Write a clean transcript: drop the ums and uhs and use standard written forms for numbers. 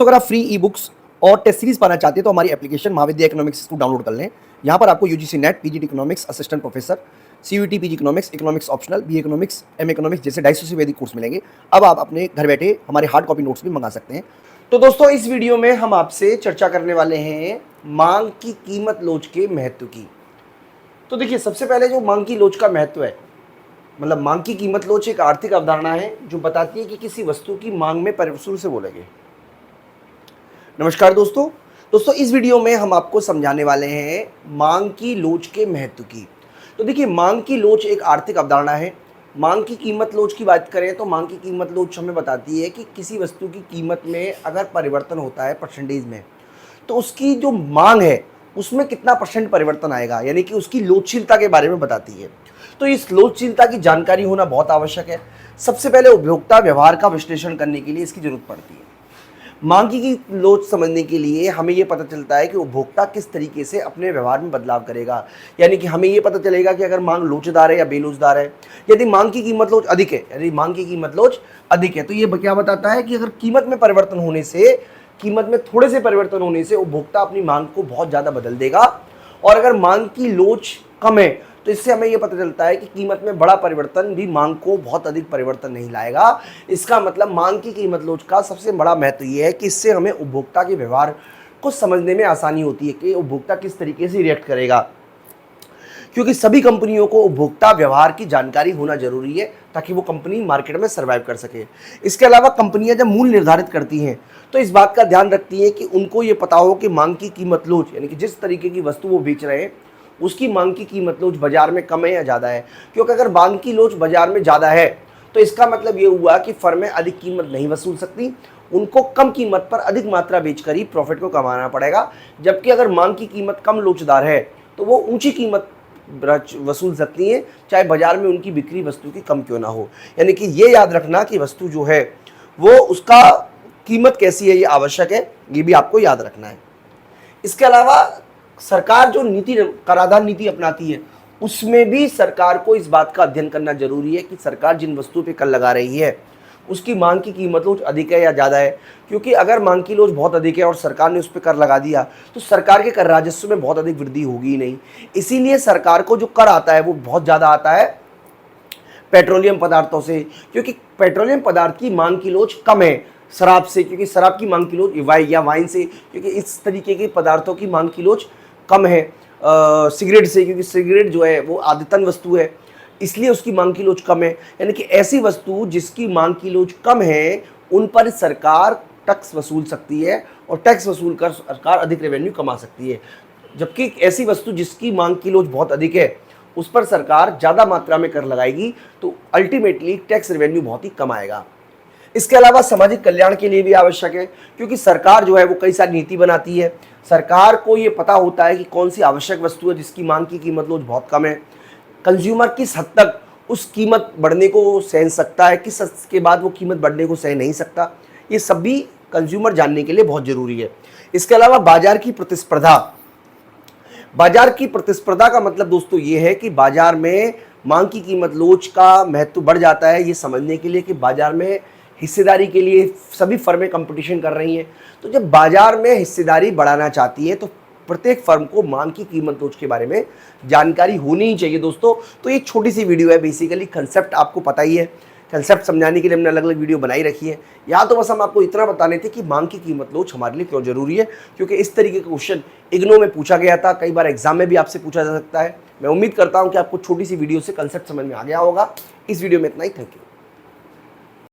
तो अगर आप फ्री ई बुक्स और टेस्ट सीरीज पाना चाहते हैं तो हमारी एप्लीकेशन महाविद्या इकोनॉमिक्स को डाउनलोड कर लें। यहाँ पर आपको UGC NET, PGT economics, assistant professor, CUET PG economics, economics optional, B economics, M economics जैसे 250 से वैदिक कोर्स मिलेंगे। अब आप अपने घर बैठे हमारे हार्ड कॉपी नोट्स भी मंगा सकते हैं। तो दोस्तों, इस वीडियो में हम आपसे चर्चा करने वाले हैं मांग की कीमत लोच के महत्व की। तो देखिए, सबसे पहले जो मांग की लोच का महत्व है, मतलब मांग की कीमत लोच एक आर्थिक अवधारणा है जो बताती है कि किसी वस्तु की मांग में परिवसूल से बोलेंगे। नमस्कार दोस्तों, इस वीडियो में हम आपको समझाने वाले हैं मांग की लोच के महत्व की। तो देखिए, मांग की लोच एक आर्थिक अवधारणा है। मांग की कीमत लोच की बात करें तो मांग की कीमत लोच हमें बताती है कि किसी वस्तु की कीमत में अगर परिवर्तन होता है परसेंटेज में, तो उसकी जो मांग है उसमें कितना परसेंट परिवर्तन आएगा, यानी कि उसकी लोचशीलता के बारे में बताती है। तो इस लोचशीलता की जानकारी होना बहुत आवश्यक है। सबसे पहले उपभोक्ता व्यवहार का विश्लेषण करने के लिए इसकी जरूरत पड़ती है। मांग की लोच समझने के लिए हमें यह पता चलता है कि उपभोक्ता किस तरीके से अपने व्यवहार में बदलाव करेगा, यानी कि हमें यह पता चलेगा कि अगर मांग लोचदार है या बेलोचदार है। यदि मांग की कीमत लोच अधिक है, यदि मांग की कीमत लोच अधिक है तो ये क्या बताता है कि अगर कीमत में परिवर्तन होने से, कीमत में थोड़े से परिवर्तन होने से उपभोक्ता अपनी मांग को बहुत ज़्यादा बदल देगा। और अगर मांग की लोच कम है तो इससे हमें यह पता चलता है कि कीमत में बड़ा परिवर्तन भी मांग को बहुत अधिक परिवर्तन नहीं लाएगा। इसका मतलब मांग की कीमत लोच का सबसे बड़ा महत्व यह है कि इससे हमें उपभोक्ता के व्यवहार को समझने में आसानी होती है कि उपभोक्ता किस तरीके से रिएक्ट करेगा, क्योंकि सभी कंपनियों को उपभोक्ता व्यवहार की जानकारी होना जरूरी है ताकि वो कंपनी मार्केट में सर्वाइव कर सके। इसके अलावा कंपनियां जब मूल्य निर्धारित करती हैं तो इस बात का ध्यान रखती हैं कि उनको ये पता हो कि मांग की कीमत लोच, यानी कि जिस तरीके की वस्तु वो बेच रहे हैं उसकी मांग की कीमत लोच बाजार में कम है या ज़्यादा है। क्योंकि अगर मांग की लोच बाजार में ज़्यादा है तो इसका मतलब ये हुआ कि फर्में अधिक कीमत नहीं वसूल सकती, उनको कम कीमत पर अधिक मात्रा बेचकर ही प्रॉफिट को कमाना पड़ेगा। जबकि अगर मांग की कीमत कम लोचदार है तो वो ऊंची कीमत वसूल सकती हैं, चाहे बाजार में उनकी बिक्री वस्तु की कम क्यों ना हो। यानी कि ये याद रखना कि वस्तु जो है वो उसका कीमत कैसी है ये आवश्यक है, ये भी आपको याद रखना है। इसके अलावा सरकार जो नीति, कराधान नीति अपनाती है, उसमें भी सरकार को इस बात का अध्ययन करना जरूरी है कि सरकार जिन वस्तु पे कर लगा रही है उसकी मांग की कीमत लोच अधिक है या ज़्यादा है। क्योंकि अगर मांग की लोच बहुत अधिक है और सरकार ने उस पर कर लगा दिया तो सरकार के कर राजस्व में बहुत अधिक वृद्धि होगी ही नहीं। इसीलिए सरकार को जो कर आता है वो बहुत ज़्यादा आता है पेट्रोलियम पदार्थों से, क्योंकि पेट्रोलियम पदार्थ की मांग की लोच कम है शराब से, क्योंकि शराब की मांग की लोच या वाइन से, क्योंकि इस तरीके के पदार्थों की मांग की लोच कम है। सिगरेट से, क्योंकि सिगरेट जो है वो आदतन वस्तु है इसलिए उसकी मांग की लोच कम है। यानी कि ऐसी वस्तु जिसकी मांग की लोच कम है उन पर सरकार टैक्स वसूल सकती है और टैक्स वसूल कर सरकार अधिक रेवेन्यू कमा सकती है। जबकि ऐसी वस्तु जिसकी मांग की लोच बहुत अधिक है उस पर सरकार ज़्यादा मात्रा में कर लगाएगी तो अल्टीमेटली टैक्स रेवेन्यू बहुत ही कम आएगा। इसके अलावा सामाजिक कल्याण के लिए भी आवश्यक है, क्योंकि सरकार जो है वो कई सारी नीति बनाती है। सरकार को ये पता होता है कि कौन सी आवश्यक वस्तु है जिसकी मांग की कीमत लोच बहुत कम है, कंज्यूमर किस हद तक उस कीमत बढ़ने को सहन सकता है, किस हद के बाद वो कीमत बढ़ने को सहन नहीं सकता, ये सब भी कंज्यूमर जानने के लिए बहुत ज़रूरी है। इसके अलावा बाजार की प्रतिस्पर्धा, बाजार की प्रतिस्पर्धा का मतलब दोस्तों ये है कि बाजार में मांग की कीमत लोच का महत्व बढ़ जाता है ये समझने के लिए कि बाजार में हिस्सेदारी के लिए सभी फर्में कंपटीशन कर रही हैं। तो जब बाजार में हिस्सेदारी बढ़ाना चाहती है तो प्रत्येक फर्म को मांग की कीमत लोच के बारे में जानकारी होनी ही चाहिए दोस्तों। तो ये छोटी सी वीडियो है, बेसिकली कंसेप्ट आपको पता ही है, कंसेप्ट समझाने के लिए हमने अलग अलग वीडियो बनाई रखी है। यहाँ तो बस हम आपको इतना बताने थे कि मांग की कीमत लोच हमारे लिए क्यों जरूरी है, क्योंकि इस तरीके का क्वेश्चन इग्नो में पूछा गया था, कई बार एग्जाम में भी आपसे पूछा जा सकता है। मैं उम्मीद करता हूँ कि आपको छोटी सी वीडियो से कंसेप्ट समझ में आ गया होगा। इस वीडियो में इतना ही, थैंक यू।